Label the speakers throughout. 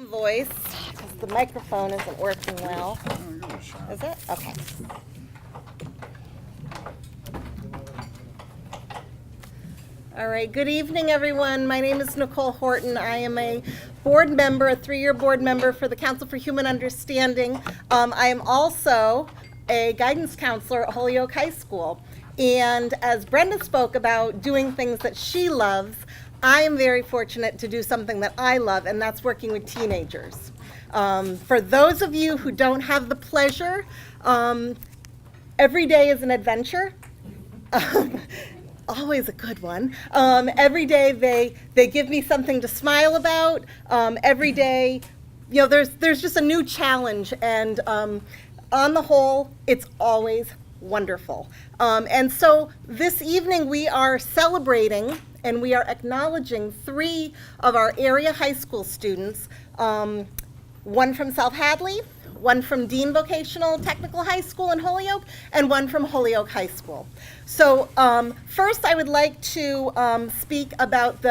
Speaker 1: voice because the microphone isn't working well. Is it? Okay. All right, good evening, everyone. My name is Nichole Horton. I am a board member, a 3-year board member for the Council for Human Understanding. I am also a guidance counselor at Holyoke High School. And as Brenda spoke about doing things that she loves, I am very fortunate to do something that I love, and that's working with teenagers. For those of you who don't have the pleasure, every day is an adventure. Always a good one. Every day they give me something to smile about. Every day, you know, there's just a new challenge, and on the whole, it's always wonderful. And so this evening we are celebrating and we are acknowledging 3 of our area high school students, one from South Hadley, one from Dean Vocational Technical High School in Holyoke, and one from Holyoke High School. So first I would like to speak about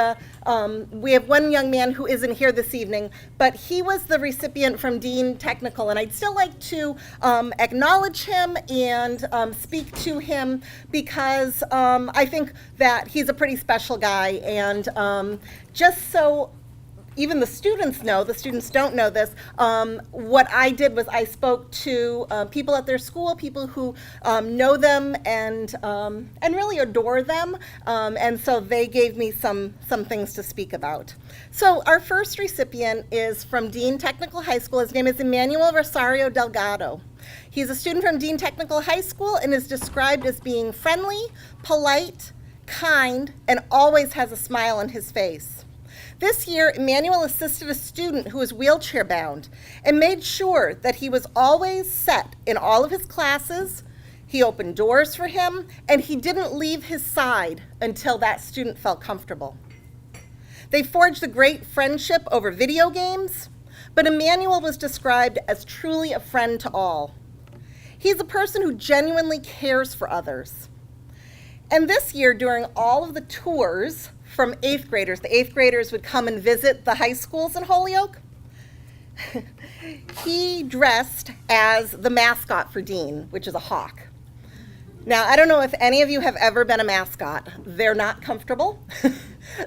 Speaker 1: we have one young man who isn't here this evening, but he was the recipient from Dean Technical, and I'd still like to acknowledge him and speak to him because I think that he's a pretty special guy, and just so even the students know, the students don't know this, what I did was I spoke to people at their school, people who know them and really adore them, and so they gave me some things to speak about. So our first recipient is from Dean Technical High School. His name is Emmanuel Rosario Delgado. He's a student from Dean Technical High School and is described as being friendly, polite, kind, and always has a smile on his face. This year, Emmanuel assisted a student who was wheelchair bound and made sure that he was always set in all of his classes. He opened doors for him, and he didn't leave his side until that student felt comfortable. They forged a great friendship over video games, but Emmanuel was described as truly a friend to all. He's a person who genuinely cares for others. And this year, during all of the tours from 8th graders, the 8th graders would come and visit the high schools in Holyoke. He dressed as the mascot for Dean, which is a hawk. Now, I don't know if any of you have ever been a mascot. They're not comfortable.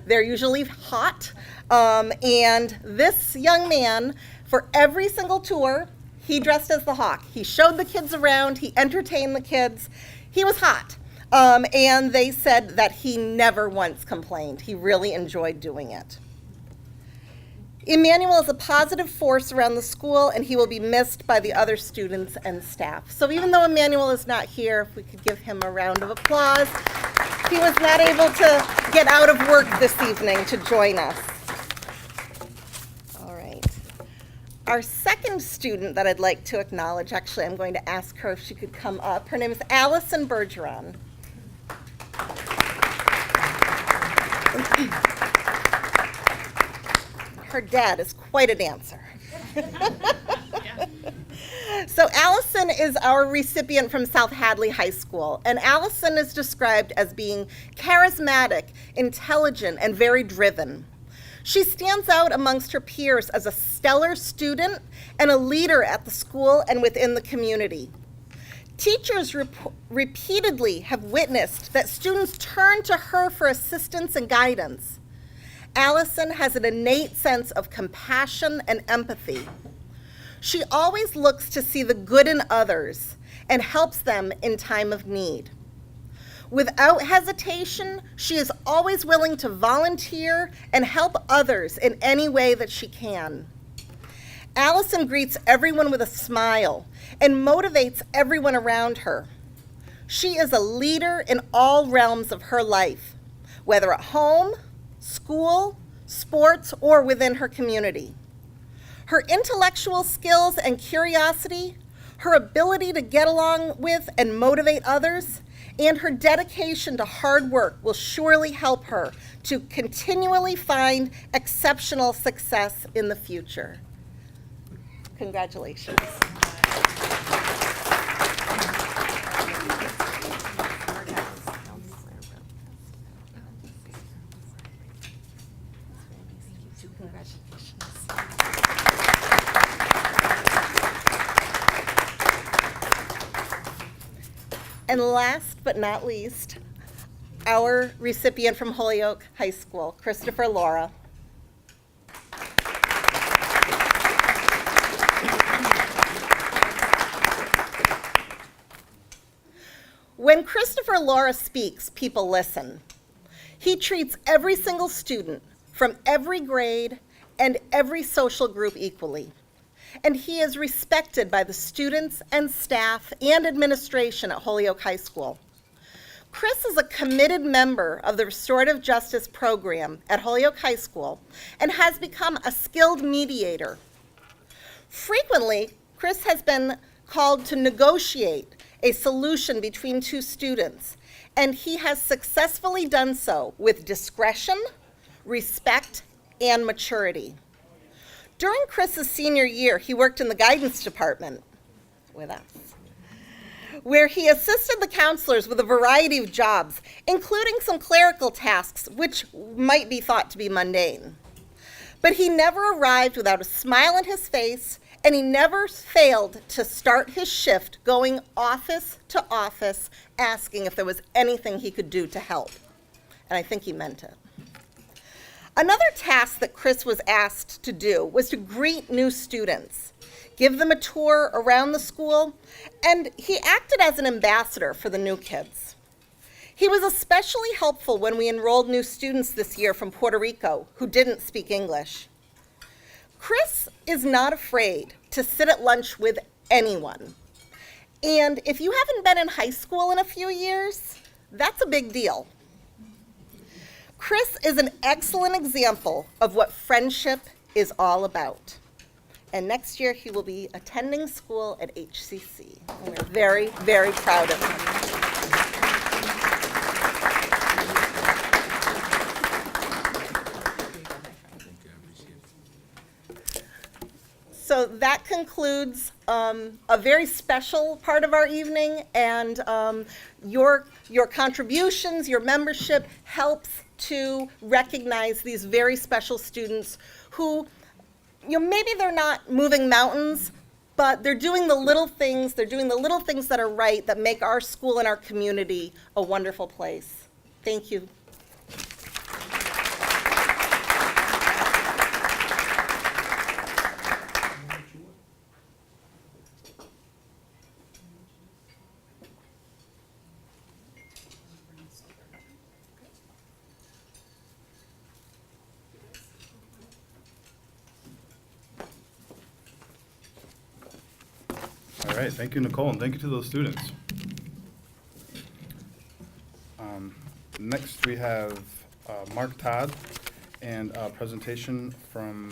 Speaker 1: They're usually hot. And this young man, for every single tour, he dressed as the hawk. He showed the kids around. He entertained the kids. He was hot. And they said that he never once complained. He really enjoyed doing it. Emmanuel is a positive force around the school, and he will be missed by the other students and staff. So even though Emmanuel is not here, if we could give him a round of applause. He was not able to get out of work this evening to join us. All right. Our second student that I'd like to acknowledge, actually I'm going to ask her if she could come up. Her name is Allison Bergeron. Her dad is quite a dancer. So Allison is our recipient from South Hadley High School, and Allison is described as being charismatic, intelligent, and very driven. She stands out amongst her peers as a stellar student and a leader at the school and within the community. Teachers repeatedly have witnessed that students turn to her for assistance and guidance. Allison has an innate sense of compassion and empathy. She always looks to see the good in others and helps them in time of need. Without hesitation, she is always willing to volunteer and help others in any way that she can. Allison greets everyone with a smile and motivates everyone around her. She is a leader in all realms of her life, whether at home, school, sports, or within her community. Her intellectual skills and curiosity, her ability to get along with and motivate others, and her dedication to hard work will surely help her to continually find exceptional success in the future. Congratulations. Congratulations. And last but not least, our recipient from Holyoke High School, Christopher Laura. When Christopher Laura speaks, people listen. He treats every single student from every grade and every social group equally. And he is respected by the students and staff and administration at Holyoke High School. Chris is a committed member of the Restorative Justice Program at Holyoke High School and has become a skilled mediator. Frequently, Chris has been called to negotiate a solution between two students, and he has successfully done so with discretion, respect, and maturity. During Chris's senior year, he worked in the guidance department with us, where he assisted the counselors with a variety of jobs, including some clerical tasks, which might be thought to be mundane. But he never arrived without a smile on his face, and he never failed to start his shift going office to office, asking if there was anything he could do to help. And I think he meant it. Another task that Chris was asked to do was to greet new students, give them a tour around the school, and he acted as an ambassador for the new kids. He was especially helpful when we enrolled new students this year from Puerto Rico who didn't speak English. Chris is not afraid to sit at lunch with anyone. And if you haven't been in high school in a few years, that's a big deal. Chris is an excellent example of what friendship is all about. And next year he will be attending school at HCC. And we're very, very proud of him. So that concludes a very special part of our evening, and your contributions, your membership helps to recognize these very special students who, maybe they're not moving mountains, but they're doing the little things, that are right, that make our school and our community a wonderful place. Thank you.
Speaker 2: All right, thank you, Nichole, and thank you to those students. Next, we have Mark Todd and a presentation from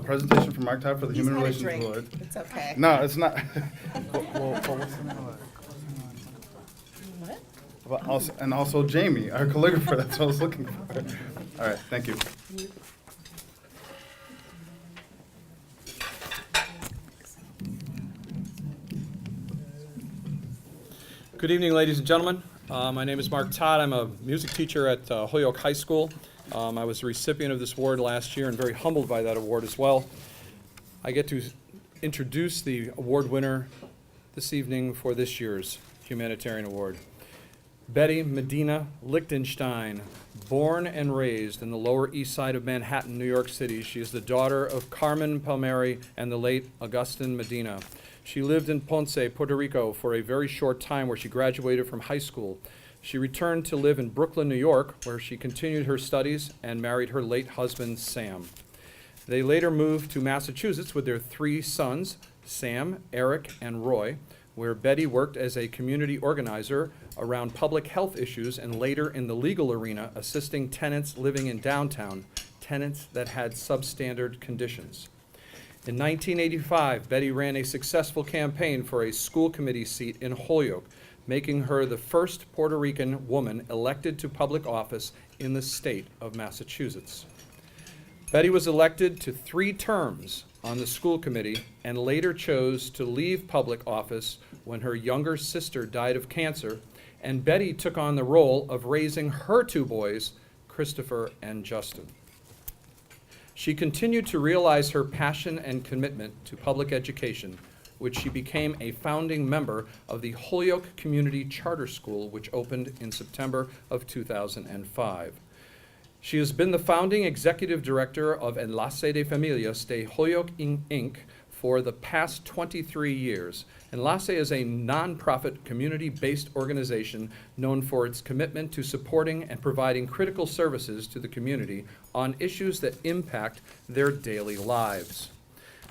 Speaker 2: presentation from Mark Todd for the Human Relations Board.
Speaker 1: It's okay.
Speaker 2: No, it's not. Well, what's the name of it?
Speaker 1: What?
Speaker 2: And also Jamie, our calligrapher, that's what I was looking for. All right, thank you.
Speaker 3: Good evening, ladies and gentlemen. My name is Mark Todd. I'm a music teacher at Holyoke High School. I was the recipient of this award last year and very humbled by that award as well. I get to introduce the award winner this evening for this year's Humanitarian Award. Betty Medina Lichtenstein, born and raised in the Lower East Side of Manhattan, New York City. She is the daughter of Carmen Palmieri and the late Augustin Medina. She lived in Ponce, Puerto Rico for a very short time where she graduated from high school. She returned to live in Brooklyn, New York, where she continued her studies and married her late husband, Sam. They later moved to Massachusetts with their 3 sons, Sam, Eric, and Roy, where Betty worked as a community organizer around public health issues and later in the legal arena, assisting tenants living in downtown, tenants that had substandard conditions. In 1985, Betty ran a successful campaign for a school committee seat in Holyoke, making her the first Puerto Rican woman elected to public office in the state of Massachusetts. Betty was elected to 3 terms on the school committee and later chose to leave public office when her younger sister died of cancer, and Betty took on the role of raising her 2 boys, Christopher and Justin. She continued to realize her passion and commitment to public education, which she became a founding member of the Holyoke Community Charter School, which opened in September of 2005. She has been the founding executive director of Enlace de Familias de Holyoke Inc. for the past 23 years. Enlace is a nonprofit community-based organization known for its commitment to supporting and providing critical services to the community on issues that impact their daily lives.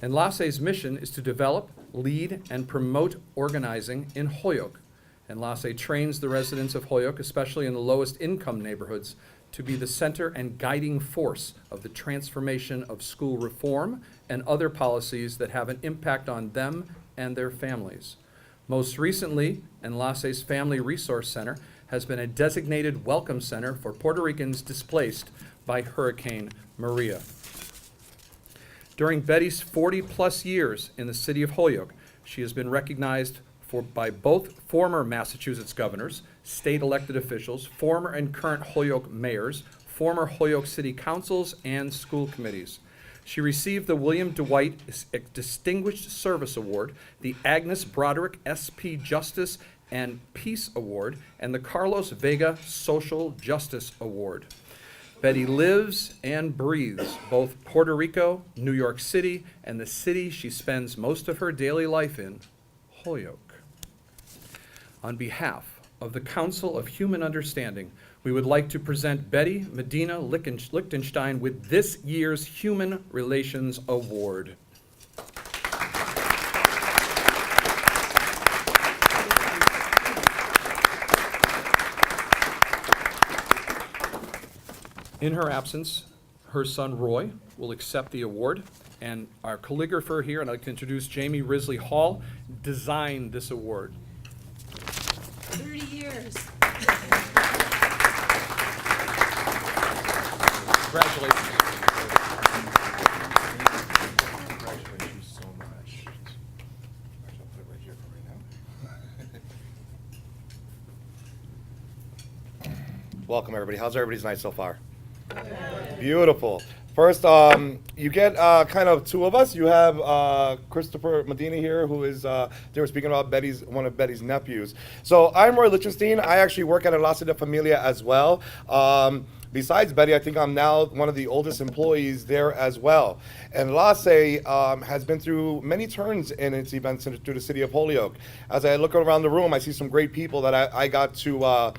Speaker 3: Enlace's mission is to develop, lead, and promote organizing in Holyoke. Enlace trains the residents of Holyoke, especially in the lowest income neighborhoods, to be the center and guiding force of the transformation of school reform and other policies that have an impact on them and their families. Most recently, Enlace's Family Resource Center has been a designated welcome center for Puerto Ricans displaced by Hurricane Maria. During Betty's 40-plus years in the city of Holyoke, she has been recognized by both former Massachusetts governors, state elected officials, former and current Holyoke mayors, former Holyoke city councils, and school committees. She received the William Dwight Distinguished Service Award, the Agnes Broderick SP Justice and Peace Award, and the Carlos Vega Social Justice Award. Betty lives and breathes both Puerto Rico, New York City, and the city she spends most of her daily life in, Holyoke. On behalf of the Council of Human Understanding, we would like to present Betty Medina Lichtenstein with this year's Human Relations Award. In her absence, her son Roy will accept the award, and our calligrapher here, and I'd like to introduce Jamie Risley Hall, designed this award.
Speaker 4: 30 years.
Speaker 3: Congratulations.
Speaker 5: Congratulations so much. I'll put it right here for right now. Welcome, everybody. How's everybody's night so far? Beautiful. First, you get kind of two of us. You have Christopher Medina here, who is, they were speaking about one of Betty's nephews. So I'm Roy Lichtenstein. I actually work at Enlace de Familia as well. Besides Betty, I think I'm now one of the oldest employees there as well. Enlace has been through many turns in its events through the city of Holyoke. As I look around the room, I see some great people that I got to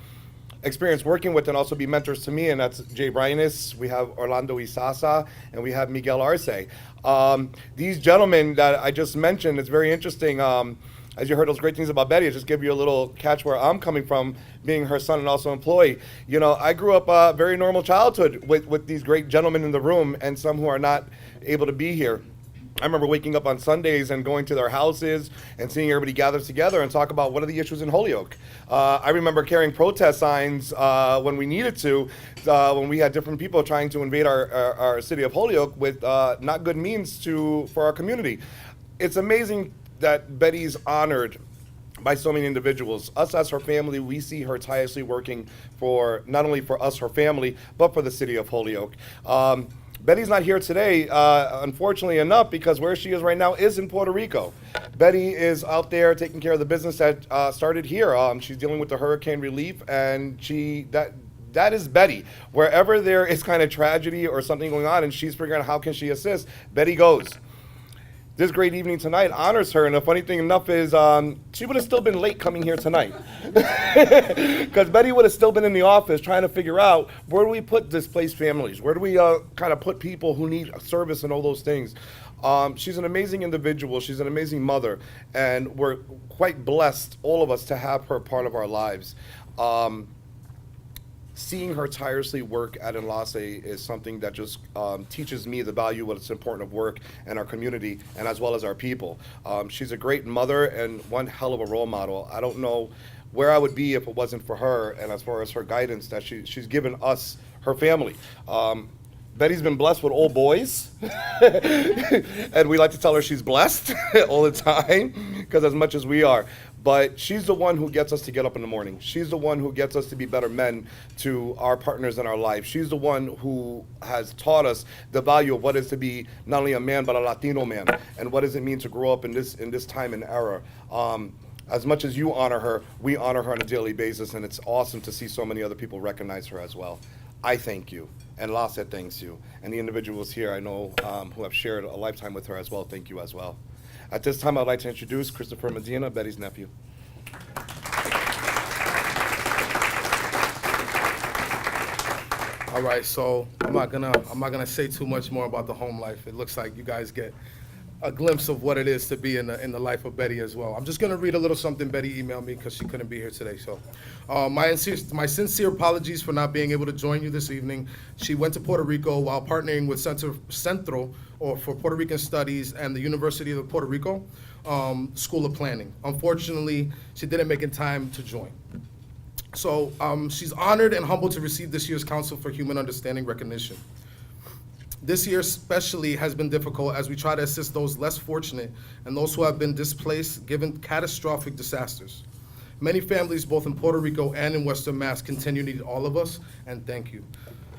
Speaker 5: experience working with and also be mentors to me, and that's Jay Bryanus, we have Orlando Isasa, and we have Miguel Arce. These gentlemen that I just mentioned, it's very interesting. As you heard those great things about Betty, I just give you a little catch where I'm coming from, being her son and also employee. You know, I grew up a very normal childhood with these great gentlemen in the room and some who are not able to be here. I remember waking up on Sundays and going to their houses and seeing everybody gather together and talk about what are the issues in Holyoke. I remember carrying protest signs when we needed to, when we had different people trying to invade our city of Holyoke with not good means for our community. It's amazing that Betty's honored by so many individuals. Us as her family, we see her tirelessly working for not only for us, her family, but for the city of Holyoke. Betty's not here today, unfortunately enough, because where she is right now is in Puerto Rico. Betty is out there taking care of the business that started here. She's dealing with the hurricane relief, and that is Betty. Wherever there is kind of tragedy or something going on and she's figuring out how can she assist, Betty goes. This great evening tonight honors her, and the funny thing enough is she would have still been late coming here tonight. Because Betty would have still been in the office trying to figure out where do we put displaced families? Where do we kind of put people who need service and all those things? She's an amazing individual. She's an amazing mother, and we're quite blessed, all of us, to have her part of our lives. Seeing her tirelessly work at Enlace is something that just teaches me the value of what's important of work in our community and as well as our people. She's a great mother and one hell of a role model. I don't know where I would be if it wasn't for her and as far as her guidance that she's given us, her family. Betty's been blessed with all boys, and we like to tell her she's blessed all the time, because as much as we are. but she's the one who gets us to get up in the morning. She's the one who gets us to be better men to our partners in our life. She's the one who has taught us the value of what is to be not only a man, but a Latino man, and what does it mean to grow up in this time and era. As much as you honor her, we honor her on a daily basis, and it's awesome to see so many other people recognize her as well. I thank you, and Lasse thanks you, and the individuals here I know who have shared a lifetime with her as well, thank you as well. At this time, I'd like to introduce Christopher Medina, Betty's nephew.
Speaker 6: All right, so I'm not gonna say too much more about the home life. It looks like you guys get a glimpse of what it is to be in the life of Betty as well. I'm just gonna read a little something Betty emailed me because she couldn't be here today. So, my sincere apologies for not being able to join you this evening. She went to Puerto Rico while partnering with Centro for Puerto Rican Studies and the University of Puerto Rico School of Planning. Unfortunately, she didn't make it time to join. So she's honored and humbled to receive this year's Council for Human Understanding recognition. This year especially has been difficult as we try to assist those less fortunate and those who have been displaced given catastrophic disasters. Many families, both in Puerto Rico and in Western Mass, continue to need all of us, and thank you.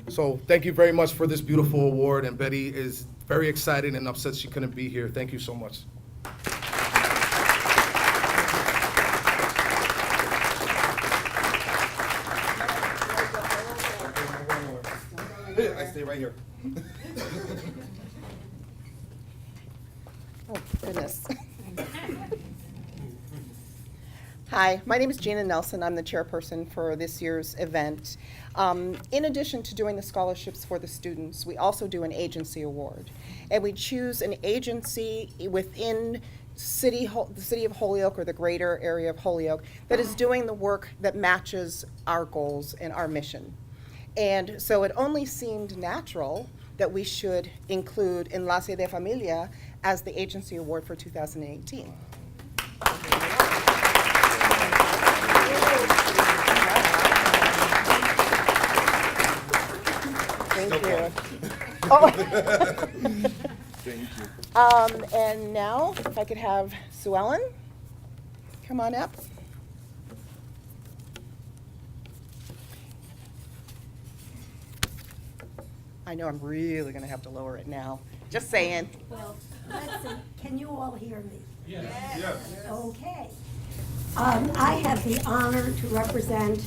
Speaker 6: So thank you very much for this beautiful award, and Betty is very excited and upset she couldn't be here. Thank you so much.
Speaker 5: I stay right here.
Speaker 1: Oh, goodness. Hi, my name is Gina Nelson. I'm the chairperson for this year's event. In addition to doing the scholarships for the students, we also do an agency award. And we choose an agency within the city of Holyoke or the greater area of Holyoke that is doing the work that matches our goals and our mission. And so it only seemed natural that we should include Enlace de Familia as the agency award for 2018. Thank you. Oh.
Speaker 5: Thank you.
Speaker 1: And now, if I could have Sue Ellen come on up. I know I'm really going to have to lower it now. Just saying.
Speaker 7: Well, let's see, can you all hear me?
Speaker 2: Yes.
Speaker 7: Okay. I have the honor to represent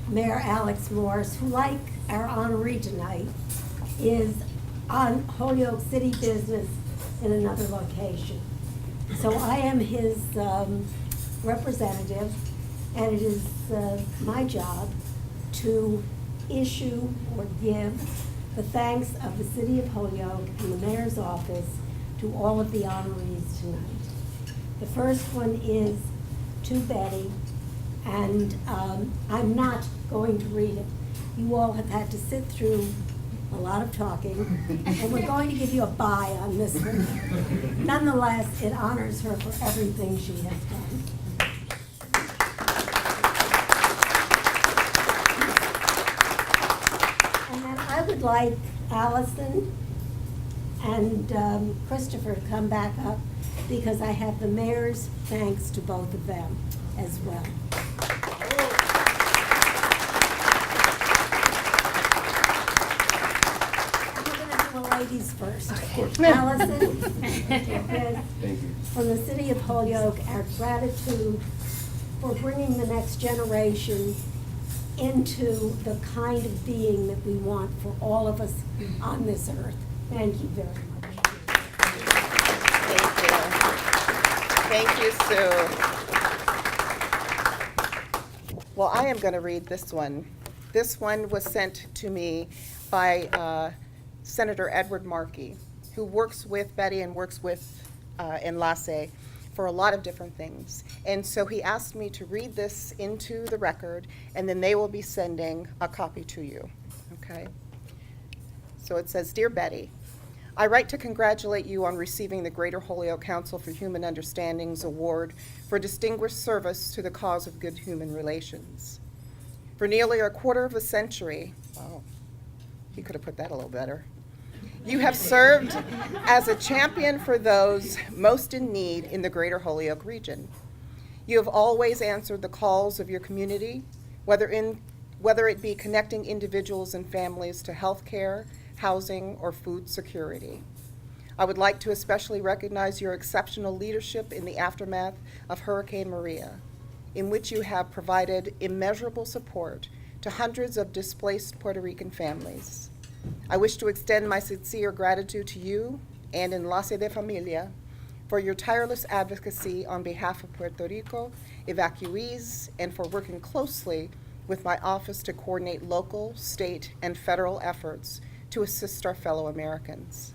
Speaker 7: Mayor Alex Morris, who, like our honoree tonight, is on Holyoke City business in another location. So I am his representative, and it is my job to issue or give the thanks of the City of Holyoke and the Mayor's office to all of the honorees tonight. The first one is to Betty, and I'm not going to read it. You all have had to sit through a lot of talking, and we're going to give you a bye on this one. Nonetheless, it honors her for everything she has done. I would like Allison and Christopher to come back up because I have the mayor's thanks to both of them as well. We're going to do the ladies first. Allison,
Speaker 5: Thank you.
Speaker 7: from the City of Holyoke, our gratitude for bringing the next generation into the kind of being that we want for all of us on this earth. Thank you very much.
Speaker 1: Thank you, Sue. Well, I am going to read this one. This one was sent to me by Senator Edward Markey, who works with Betty and works with Enlace for a lot of different things. And so he asked me to read this into the record, and then they will be sending a copy to you, okay? So it says, Dear Betty, I write to congratulate you on receiving the Greater Holyoke Council for Human Understanding's Award for distinguished service to the cause of good human relations. For nearly a quarter of a century, wow, he could have put that a little better, you have served as a champion for those most in need in the Greater Holyoke region. You have always answered the calls of your community, whether it be connecting individuals and families to health care, housing, or food security. I would like to especially recognize your exceptional leadership in the aftermath of Hurricane Maria, in which you have provided immeasurable support to hundreds of displaced Puerto Rican families. I wish to extend my sincere gratitude to you and Enlace de Familia for your tireless advocacy on behalf of Puerto Rico evacuees and for working closely with my office to coordinate local, state, and federal efforts to assist our fellow Americans.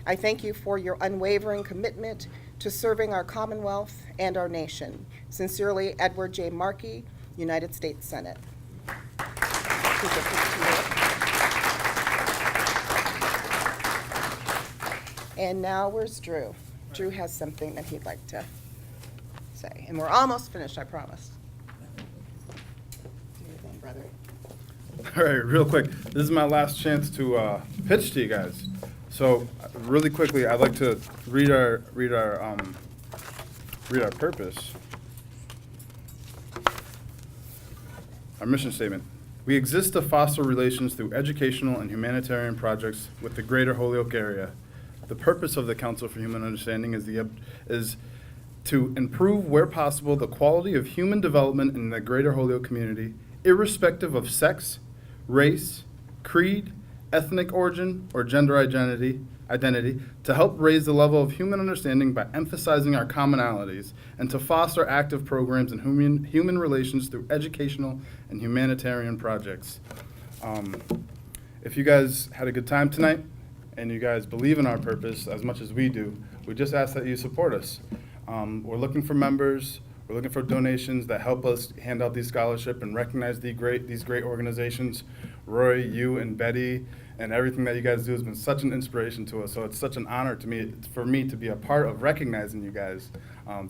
Speaker 1: I thank you for your unwavering commitment to serving our Commonwealth and our nation. Sincerely, Edward J. Markey, United States Senate. And now where's Drew? Drew has something that he'd like to say. And we're almost finished, I promise. Do your thing, brother.
Speaker 2: All right, real quick. This is my last chance to pitch to you guys. So, really quickly, I'd like to read our purpose. Our mission statement. We exist to foster relations through educational and humanitarian projects with the greater Holyoke area. The purpose of the Council for Human Understanding is to improve, where possible, the quality of human development in the greater Holyoke community, irrespective of sex, race, creed, ethnic origin, or gender identity, to help raise the level of human understanding by emphasizing our commonalities, and to foster active programs in human relations through educational and humanitarian projects. If you guys had a good time tonight, and you guys believe in our purpose as much as we do, we just ask that you support us. We're looking for members. We're looking for donations that help us hand out these scholarships and recognize these great organizations. Roy, you, and Betty, and everything that you guys do has been such an inspiration to us. So it's such an honor for me to be a part of recognizing you guys.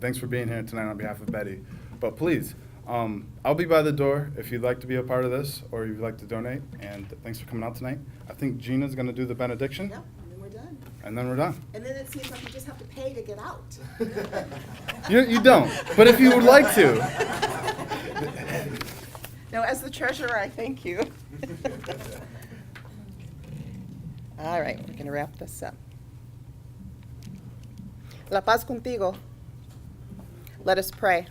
Speaker 2: Thanks for being here tonight on behalf of Betty. But please, I'll be by the door if you'd like to be a part of this or you'd like to donate. And thanks for coming out tonight. I think Gina's going to do the benediction.
Speaker 1: Yep, and then we're done.
Speaker 2: And then we're done.
Speaker 1: And then it seems like you just have to pay to get out.
Speaker 2: You don't, but if you would like to.
Speaker 1: Now, as the treasurer, I thank you. All right, we're going to wrap this up. La paz contigo. Let us pray.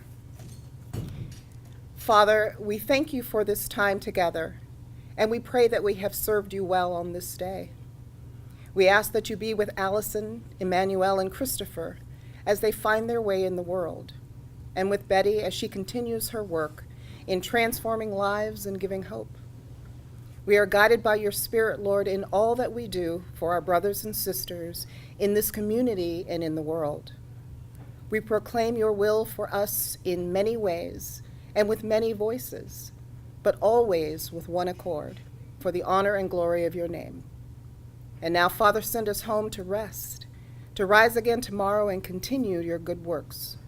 Speaker 1: Father, we thank you for this time together, and we pray that we have served you well on this day. We ask that you be with Allison, Emmanuel, and Christopher as they find their way in the world, and with Betty as she continues her work in transforming lives and giving hope. We are guided by your Spirit, Lord, in all that we do for our brothers and sisters in this community and in the world. We proclaim your will for us in many ways and with many voices, but always with one accord, for the honor and glory of your name. And now, Father, send us home to rest, to rise again tomorrow and continue your good works.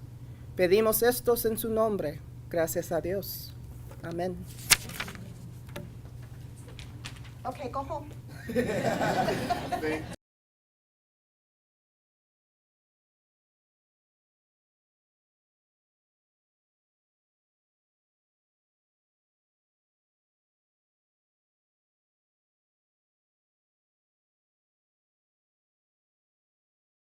Speaker 1: Pedimos estos en su nombre. Gracias a Dios. Amen. Okay, go home.